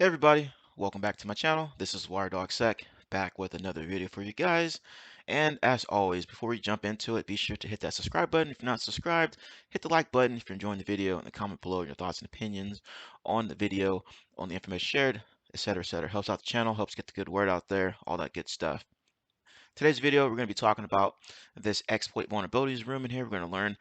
Hey everybody, welcome back to my channel. This is WireDogSec, back with another video for you guys. And as always, before we jump into it, be sure to hit that subscribe button if you're not subscribed. Hit the like button if you're enjoying the video, and comment below your thoughts and opinions on the video, on the information shared, etc., etc. Helps out the channel, helps get the good word out there, all that good stuff. Today's video, we're going to be talking about this exploit vulnerabilities room in here. We're going to learn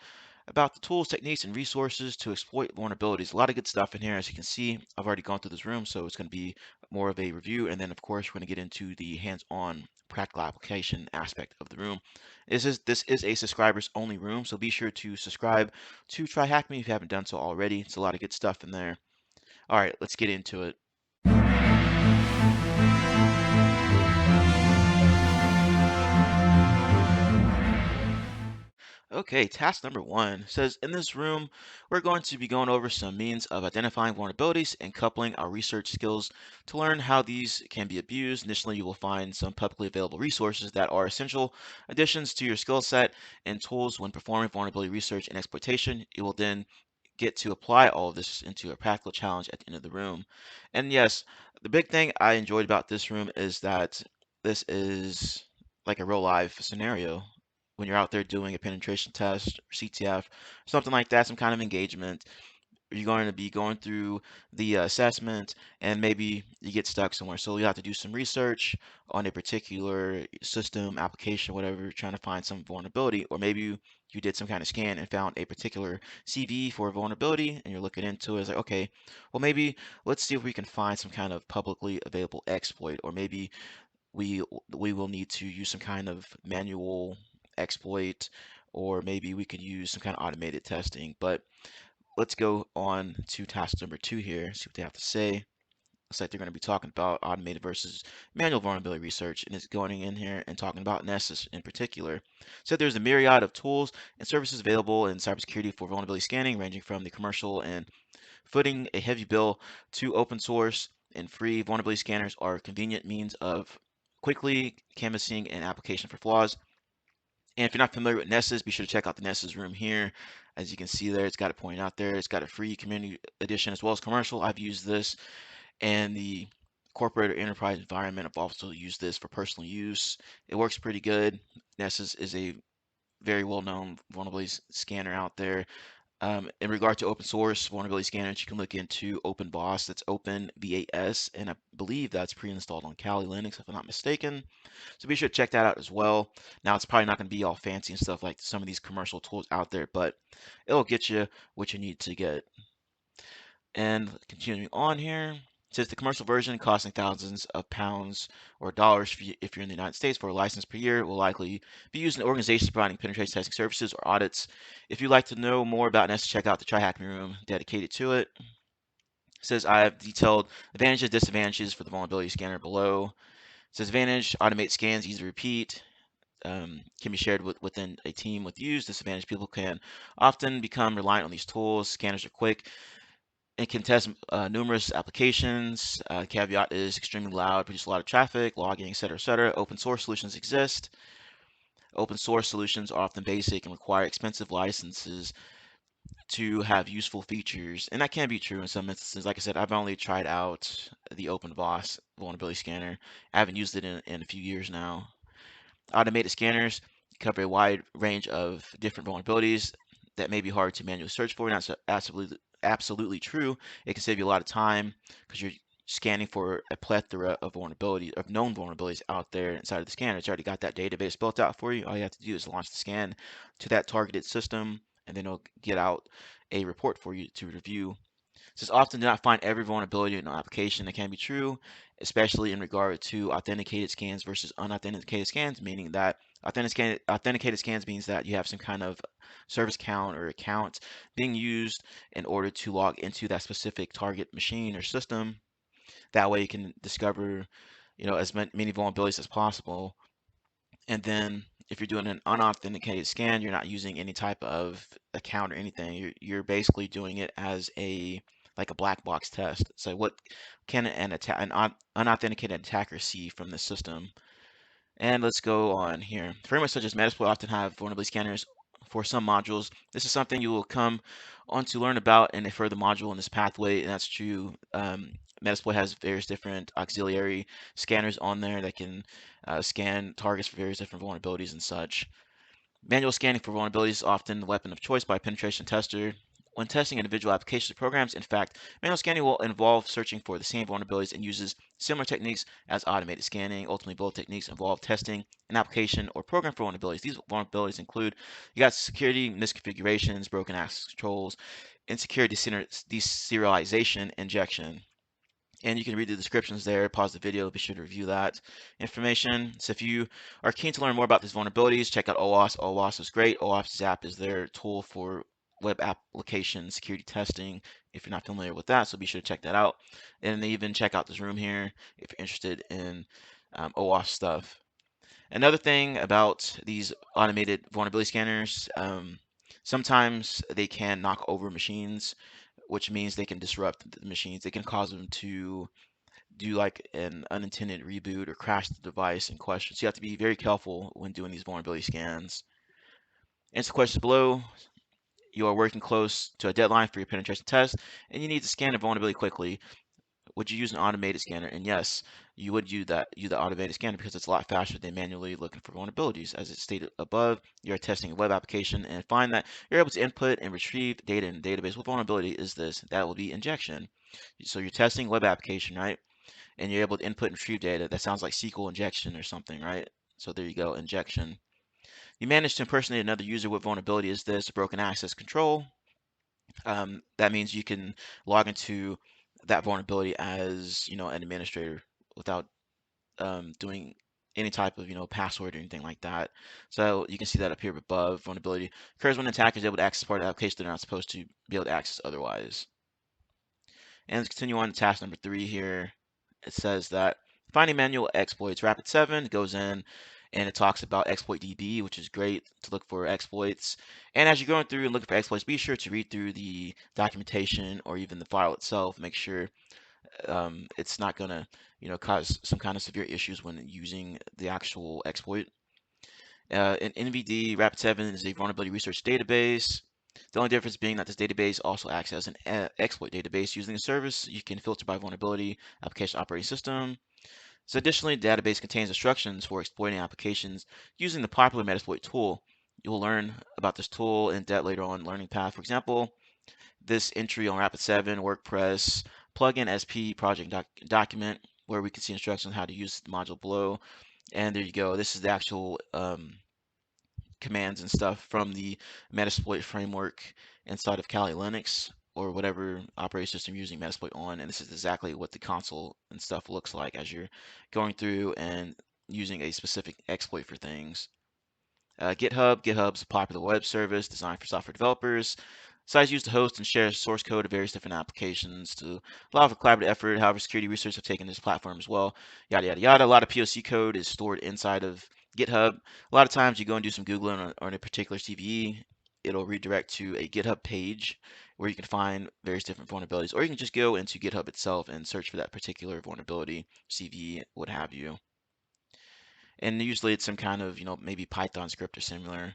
about the tools, techniques, and resources to exploit vulnerabilities. A lot of good stuff in here. As you can see, I've already gone through this room, so it's going to be more of a review. And then, of course, we're going to get into the hands-on practical application aspect of the room. This is a subscribers only room, so be sure to subscribe to TryHackMe if you haven't done so already. It's a lot of good stuff in there. All right, let's get into it. Okay, task number one says in this room, we're going to be going over some means of identifying vulnerabilities and coupling our research skills to learn how these can be abused. Initially, you will find some publicly available resources that are essential additions to your skill set and tools when performing vulnerability research and exploitation. You will then get to apply all of this into a practical challenge at the end of the room. And yes, the big thing I enjoyed about this room is that this is like a real live scenario when you're out there doing a penetration test or CTF, something like that, some kind of engagement. You're going to be going through the assessment and maybe you get stuck somewhere. So you have to do some research on a particular system, application, whatever, trying to find some vulnerability. Or maybe you did some kind of scan and found a particular CV for a vulnerability and you're looking into it. It's like, okay, well, maybe let's see if we can find some kind of publicly available exploit. Or maybe we we will need to use some kind of manual exploit, or maybe we could use some kind of automated testing. But let's go on to task number two here, see what they have to say. Looks like they're going to be talking about automated versus manual vulnerability research, and it's going in here and talking about Nessus in particular. So there's a myriad of tools and services available in cybersecurity for vulnerability scanning, ranging from the commercial and footing a heavy bill to open source and free. Vulnerability scanners are a convenient means of quickly canvassing an application for flaws. And if you're not familiar with Nessus, be sure to check out the Nessus room here. As you can see there, it's got it pointed out there. It's got a free community edition as well as commercial. I've used this and the corporate or enterprise environment. I've also used this for personal use. It works pretty good. Nessus is a very well-known vulnerability scanner out there. In regard to open source vulnerability scanners, you can look into OpenVAS. That's OpenVAS, and I believe that's pre-installed on Kali Linux, if I'm not mistaken. So be sure to check that out as well. Now, it's probably not going to be all fancy and stuff like some of these commercial tools out there, but it'll get you what you need to get. And continuing on here, it says the commercial version costing thousands of pounds or dollars if you're in the United States for a license per year will likely be used in organizations providing penetration testing services or audits. If you'd like to know more about NEST, check out the TryHackMe room dedicated to it. It says I have detailed advantages, disadvantages for the vulnerability scanner below. It says advantage, automate scans, easy to repeat. Can be shared within a team with use. Disadvantage, people can often become reliant on these tools. Scanners are quick. It can test numerous applications. Caveat is extremely loud, produce a lot of traffic, logging, etc., etc. Open source solutions exist. Open source solutions are often basic and require expensive licenses to have useful features, and that can be true in some instances. Like I said, I've only tried out the OpenVAS vulnerability scanner. I haven't used it in a few years now. Automated scanners cover a wide range of different vulnerabilities that may be hard to manually search for. And that's absolutely true. It can save you a lot of time because you're scanning for a plethora of vulnerabilities, of known vulnerabilities out there inside of the scanner. It's already got that database built out for you. All you have to do is launch the scan to that targeted system, and then it'll get out a report for you to review. It says often do not find every vulnerability in an application. That can be true, especially in regard to authenticated scans versus unauthenticated scans, meaning that authenticated scans means that you have some kind of service count or account being used in order to log into that specific target machine or system. That way you can discover, as many vulnerabilities as possible. And then if you're doing an unauthenticated scan, you're not using any type of account or anything. You're basically doing it as like a black box test. So what can an unauthenticated attacker see from the system? And let's go on here. Frameworks such as Metasploit often have vulnerability scanners for some modules. This is something you will come on to learn about in a further module in this pathway, and that's true. Metasploit has various different auxiliary scanners on there that can scan targets for various different vulnerabilities and such. Manual scanning for vulnerabilities is often the weapon of choice by a penetration tester. When testing individual applications or programs, in fact, manual scanning will involve searching for the same vulnerabilities and uses similar techniques as automated scanning. Ultimately, both techniques involve testing an application or program for vulnerabilities. These vulnerabilities include you got security misconfigurations, broken access controls, insecure deserialization, injection. And you can read the descriptions there, pause the video, be sure to review that information. So if you are keen to learn more about these vulnerabilities, check out OWASP. OWASP is great. OWASP Zap is their tool for web application security testing, if you're not familiar with that, so be sure to check that out. And even check out this room here if you're interested in OWASP stuff. Another thing about these automated vulnerability scanners, sometimes they can knock over machines, which means they can disrupt the machines. They can cause them to do like an unintended reboot or crash the device in question. So you have to be very careful when doing these vulnerability scans. Answer questions below. You are working close to a deadline for your penetration test, and you need to scan a vulnerability quickly. Would you use an automated scanner? And yes, you would use the automated scanner because it's a lot faster than manually looking for vulnerabilities. As it stated above, you're testing a web application and find that you're able to input and retrieve data in a database. What vulnerability is this? That will be injection. So you're testing web application, right? And you're able to input and retrieve data. That sounds like SQL injection or something, right? So there you go, injection. You manage to impersonate another user. What vulnerability is this? Broken access control. That means you can log into that vulnerability as, an administrator without doing any type of, password or anything like that. So you can see that up here above. Vulnerability occurs when an attacker is able to access part of the application they're not supposed to be able to access otherwise. And let's continue on to task number 3 here. It says that finding manual exploits. Rapid7 goes in and it talks about exploit DB, which is great to look for exploits. And as you're going through and looking for exploits, be sure to read through the documentation or even the file itself. Make sure it's not going to, cause some kind of severe issues when using the actual exploit. In NVD, Rapid7 is a vulnerability research database. The only difference being that this database also acts as an exploit database. Using the service, you can filter by vulnerability, application operating system. So additionally, the database contains instructions for exploiting applications using the popular Metasploit tool. You will learn about this tool in depth later on in learning path. For example, this entry on Rapid7, WordPress, plugin SP project document, where we can see instructions on how to use the module below. And there you go. This is the actual commands and stuff from the Metasploit framework inside of Kali Linux or whatever operating system you're using Metasploit on. And this is exactly what the console and stuff looks like as you're going through and using a specific exploit for things. GitHub's a popular web service designed for software developers. Sites used to host and share source code of various different applications to allow for collaborative effort. However, security researchers have taken this platform as well. Yada, yada, yada. A lot of POC code is stored inside of GitHub. A lot of times you go and do some Googling on a particular CVE, it'll redirect to a GitHub page where you can find various different vulnerabilities. Or you can just go into GitHub itself and search for that particular vulnerability, CVE, what have you. And usually it's some kind of, maybe Python script or similar.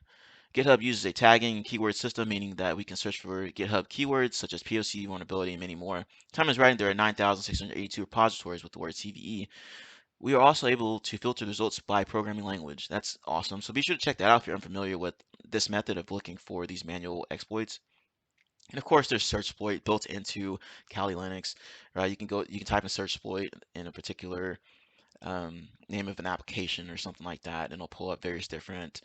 GitHub uses a tagging keyword system, meaning that we can search for GitHub keywords such as POC, vulnerability, and many more. Time is writing, there are 9,682 repositories with the word CVE. We are also able to filter the results by programming language. That's awesome. So be sure to check that out if you're unfamiliar with this method of looking for these manual exploits. And of course, there's search exploit built into Kali Linux. Right? You can type in search exploit in a particular name of an application or something like that, and it'll pull up various different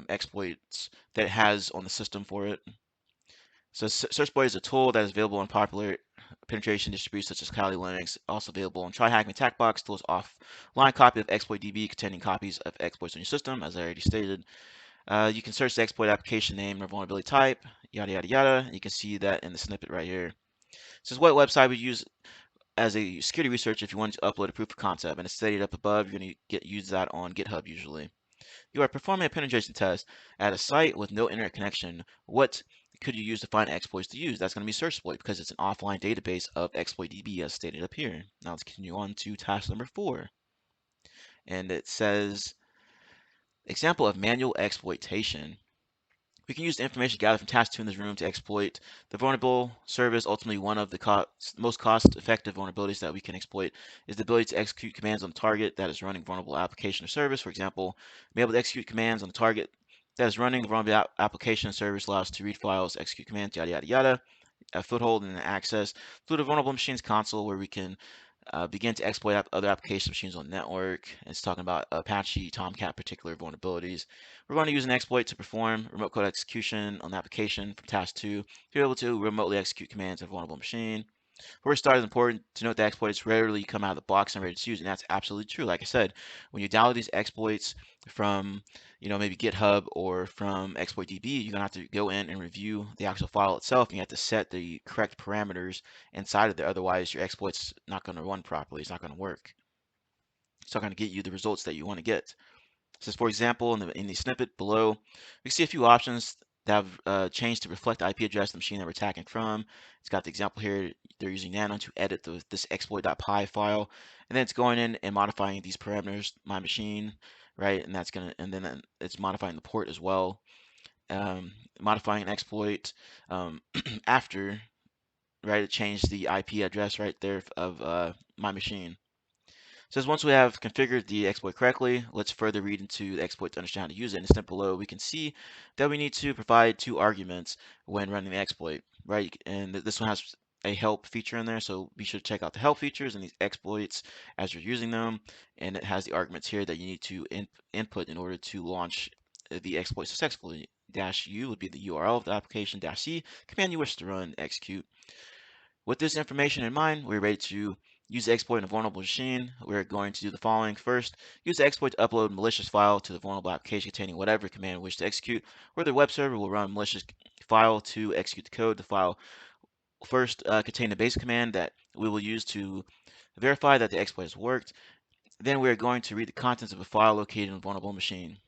exploits that it has on the system for it. So SearchBoy is a tool that is available on popular penetration distributions such as Kali Linux, also available on TryHackMe TackBox. Tools offline copy of exploit.db containing copies of exploits on your system, as I already stated. You can search the exploit application name or vulnerability type, yada yada yada. You can see that in the snippet right here. This is what website we use as a security researcher if you want to upload a proof of concept, and it's stated up above. You're going to use that on GitHub usually. You are performing a penetration test at a site with no internet connection. What could you use to find exploits to use? That's going to be SearchSploit because it's an offline database of exploit.db as stated up here. Now let's continue on to task number 4. And it says, example of manual exploitation. We can use the information gathered from task 2 in this room to exploit the vulnerable service. Ultimately, one of the most cost-effective vulnerabilities that we can exploit is the ability to execute commands on the target that is running vulnerable application or service. For example, being able to execute commands on the target that is running the vulnerable application or service allows us to read files, execute commands, yada, yada, yada. A foothold and access through the vulnerable machines console where we can begin to exploit other application machines on the network. It's talking about Apache, Tomcat particular vulnerabilities. We're going to use an exploit to perform remote code execution on the application from task 2 to be able to remotely execute commands on a vulnerable machine. Before we start, it's important to note that exploits rarely come out of the box and ready to use, and that's absolutely true. Like I said, when you download these exploits from, maybe GitHub or from ExploitDB, you're gonna have to go in and review the actual file itself, and you have to set the correct parameters inside of there. Otherwise, your exploit's not gonna run properly. It's not gonna work. It's not gonna get you the results that you want to get. So, for example, in the snippet below, we can see a few options that have changed to reflect the IP address of the machine that we're attacking from. It's got the example here. They're using Nano to edit this exploit.py file, and then it's going in and modifying these parameters, my machine, right? And then it's modifying the port as well, modifying an exploit after, right? It changed the IP address right there of my machine. Says once we have configured the exploit correctly, let's further read into the exploit to understand how to use it. In the step below, we can see that we need to provide 2 arguments when running the exploit, right? And this one has a help feature in there, so be sure to check out the help features and these exploits as you're using them. And it has the arguments here that you need to input in order to launch the exploit successfully. -u would be the URL of the application, -c, command you wish to run, execute. With this information in mind, we're ready to use the exploit in a vulnerable machine. We're going to do the following. First, use the exploit to upload a malicious file to the vulnerable application containing whatever command we wish to execute, where the web server will run a malicious file to execute the code. The file will first contain the base command that we will use to verify that the exploit has worked. Then we are going to read the contents of a file located in a vulnerable machine.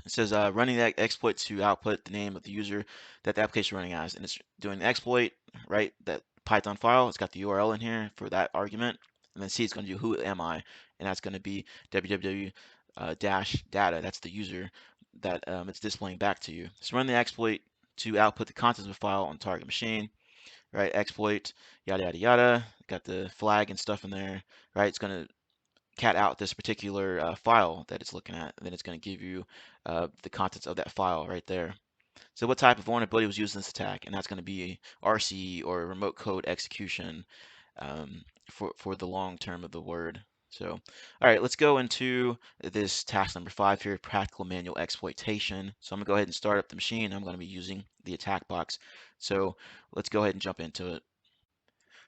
It says running that exploit to output the name of the user that the application is running as, and it's doing the exploit, right? That Python file, it's got the URL in here for that argument, and then C is going to do who am I, and that's going to be www dash data. That's the user that it's displaying back to you. So run the exploit to output the contents of the file on target machine, right? Exploit, yada yada yada. Got the flag and stuff in there, right? It's going to cat out this particular file that it's looking at, and then it's going to give you the contents of that file right there. So what type of vulnerability was used in this attack? And that's going to be RC or remote code execution for the long term of the word. So, all right, let's go into this task number 5 here, practical manual exploitation. So I'm going to go ahead and start up the machine. I'm going to be using the attack box. So let's go ahead and jump into it.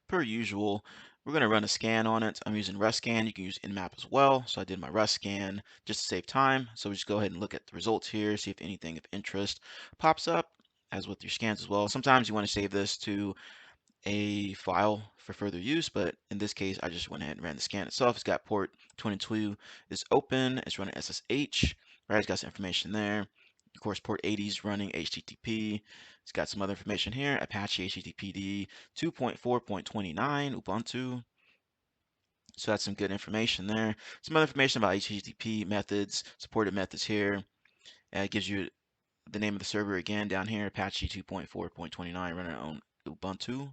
Per usual, we're going to run a scan on it. I'm using Rust scan. You can use Nmap as well. So I did my Rust scan just to save time. So we just go ahead and look at the results here, see if anything of interest pops up, as with your scans as well. Sometimes you want to save this to a file for further use, but in this case, I just went ahead and ran the scan itself. It's got port 22 is open. It's running SSH, right? It's got some information there. Of course, port 80 is running HTTP. It's got some other information here. Apache HTTPD 2.4.29 Ubuntu. So that's some good information there. Some other information about HTTP methods, supported methods here. It gives you the name of the server again down here, Apache 2.4.29 running on Ubuntu.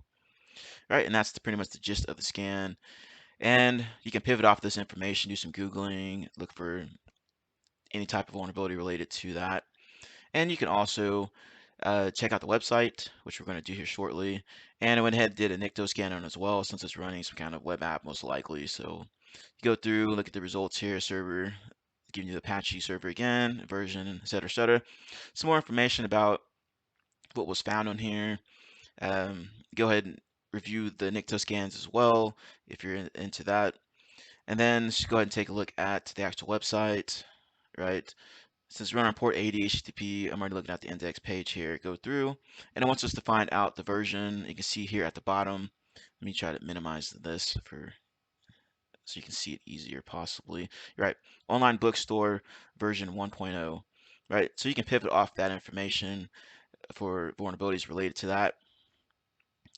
Right, and that's pretty much the gist of the scan. And you can pivot off this information, do some Googling, look for any type of vulnerability related to that. And you can also check out the website, which we're going to do here shortly. And I went ahead and did a Nikto scan on it as well, since it's running some kind of web app most likely. So you go through, look at the results here, server, giving you the Apache server again, version, et cetera, et cetera. Some more information about what was found on here. Go ahead and review the Nikto scans as well if you're into that. And then just go ahead and take a look at the actual website, right? Since we're on port 80 HTTP, I'm already looking at the index page here. Go through, and it wants us to find out the version. You can see here at the bottom. Let me try to minimize this so you can see it easier possibly. Right, online bookstore version 1.0. Right, so you can pivot off that information for vulnerabilities related to that.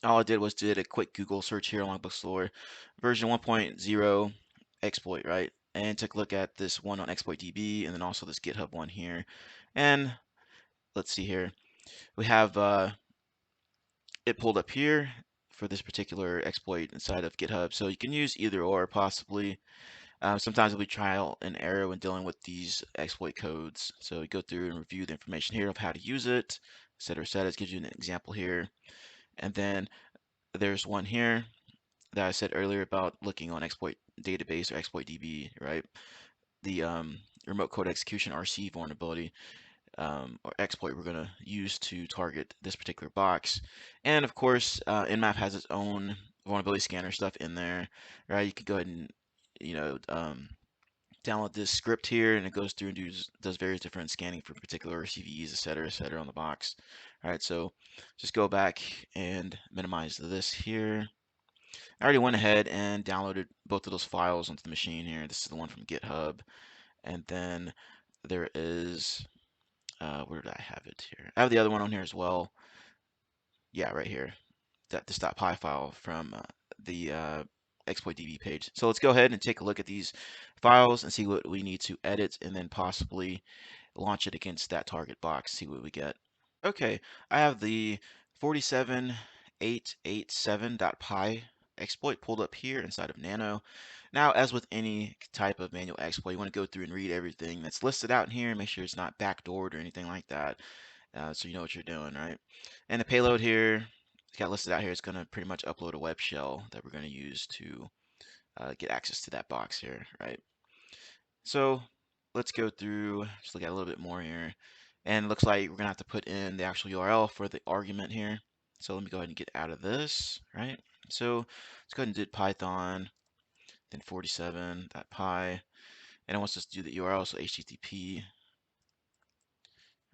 All I did was did a quick Google search here on bookstore version 1.0 exploit, right? And took a look at this one on exploitDB and then also this GitHub one here. And let's see here. We have it pulled up here for this particular exploit inside of GitHub. So you can use either or possibly. Sometimes it'll be trial and error when dealing with these exploit codes. So you go through and review the information here of how to use it, et cetera, et cetera. It gives you an example here. And then there's one here that I said earlier about looking on exploit database or exploit DB, right? The remote code execution RC vulnerability or exploit we're going to use to target this particular box. And of course, Nmap has its own vulnerability scanner stuff in there, right? You could go ahead and, you know, download this script here, and it goes through and does various different scanning for particular CVEs, et cetera, on the box. All right, so just go back and minimize this here. I already went ahead and downloaded both of those files onto the machine here. This is the one from GitHub, and then there is where did I have it here? I have the other one on here as well. Yeah, right here. This .py file from the exploit DB page. So let's go ahead and take a look at these files and see what we need to edit, and then possibly launch it against that target box, see what we get. Okay, I have the 47887.py exploit pulled up here inside of Nano. Now, as with any type of manual exploit, you want to go through and read everything that's listed out in here and make sure it's not backdoored or anything like that, so you know what you're doing, right? And the payload here, it's got listed out here, it's going to pretty much upload a web shell that we're going to use to get access to that box here, right? So let's go through, just look at a little bit more here. And it looks like we're gonna have to put in the actual URL for the argument here. So let me go ahead and get out of this, right? So let's go ahead and do Python, then 47.py, and it wants us to do the URL, so HTTP,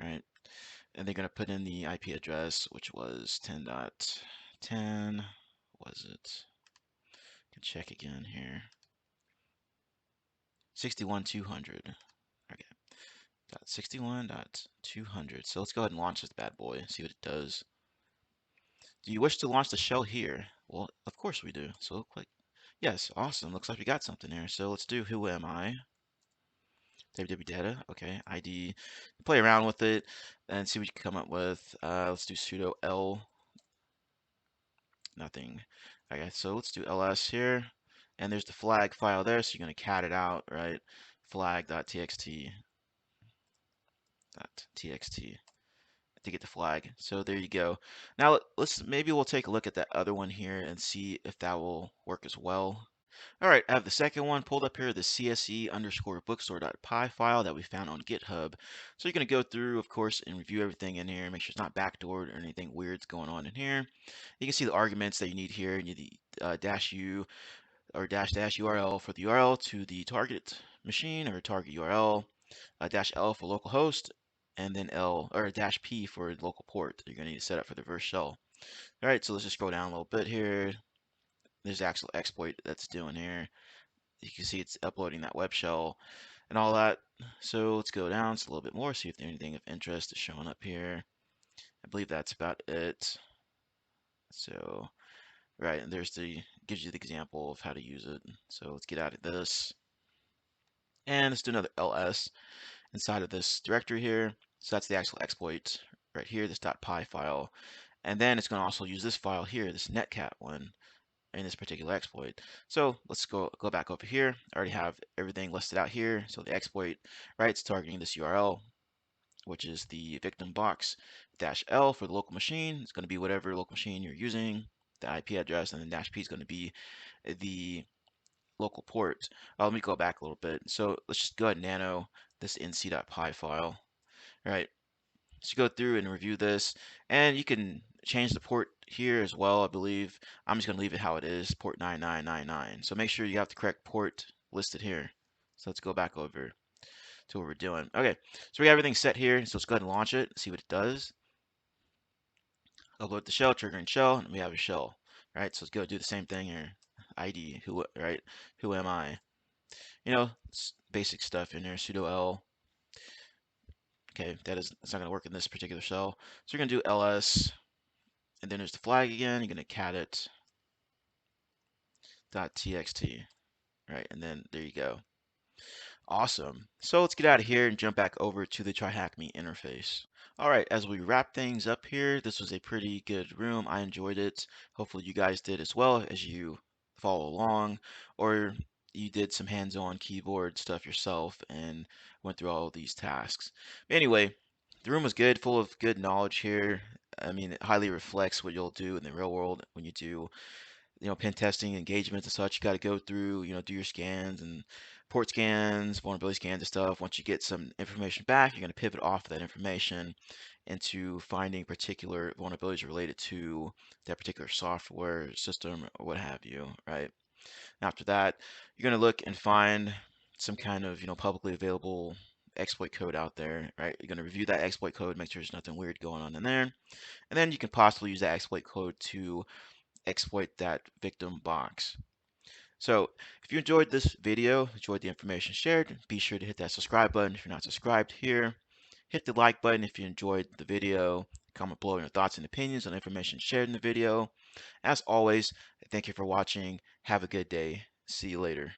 right? And they're gonna put in the IP address, which was 10.10, was it? I can check again here. 61.200. Okay. 61.200. So let's go ahead and launch this bad boy and see what it does. Do you wish to launch the shell here? Well, of course we do. So click. Yes, awesome. Looks like we got something here. So let's do who am I? www data. Okay, ID. Play around with it and see what you can come up with. Let's do sudo l. Nothing. Okay, so let's do ls here. And there's the flag file there, so you're going to cat it out, right? Flag.txt. .txt. To get the flag. So there you go. Now maybe we'll take a look at that other one here and see if that will work as well. All right, I have the second one pulled up here, the CSE underscore bookstore.py file that we found on GitHub. So you're going to go through, of course, and review everything in here, make sure it's not backdoored or anything weird's going on in here. You can see the arguments that you need here. You need the dash U or dash URL for the URL to the target machine or target URL, dash L for localhost, and then L or dash P for local port that you're going to need to set up for the reverse shell. All right, so let's just scroll down a little bit here. There's the actual exploit that's doing here. You can see it's uploading that web shell and all that. So let's go down just a little bit more, see if there's anything of interest is showing up here. I believe that's about it. So, right, and there's gives you the example of how to use it. So let's get out of this. And let's do another ls inside of this directory here. So that's the actual exploit right here, this .py file. And then it's going to also use this file here, this netcat one, in this particular exploit. So let's go back over here. I already have everything listed out here. So the exploit, right, it's targeting this URL, which is the victim box dash L for the local machine. It's going to be whatever local machine you're using, the IP address, and then dash P is going to be the local port. Let me go back a little bit. So let's just go ahead and nano this nc.py file. All right, so go through and review this, and you can change the port here as well, I believe. I'm just going to leave it how it is, port 9999. So make sure you have the correct port listed here. So let's go back over to what we're doing. Okay, so we have everything set here. So let's go ahead and launch it, see what it does. Upload the shell, triggering shell, and we have a shell. All right, so let's go do the same thing here. ID, right? Who am I? You know, basic stuff in there, sudo L. Okay, it's not going to work in this particular shell. So you're going to do ls, and then there's the flag again. You're going to cat it .txt, right? And then there you go. Awesome. So let's get out of here and jump back over to the TryHackMe interface. All right, as we wrap things up here, this was a pretty good room. I enjoyed it. Hopefully you guys did as well as you follow along, or you did some hands-on keyboard stuff yourself and went through all of these tasks. Anyway, the room was good, full of good knowledge here. I mean, it highly reflects what you'll do in the real world when you do pen testing engagements and such. You got to go through, do your scans and port scans, vulnerability scans and stuff. Once you get some information back, you're going to pivot off of that information into finding particular vulnerabilities related to that particular software system or what have you, right? After that, you're going to look and find some kind of, publicly available exploit code out there, right? You're going to review that exploit code, make sure there's nothing weird going on in there. And then you can possibly use that exploit code to exploit that victim box. So if you enjoyed this video, enjoyed the information shared, be sure to hit that subscribe button if you're not subscribed here. Hit the like button if you enjoyed the video. Comment below your thoughts and opinions on the information shared in the video. As always, thank you for watching. Have a good day. See you later.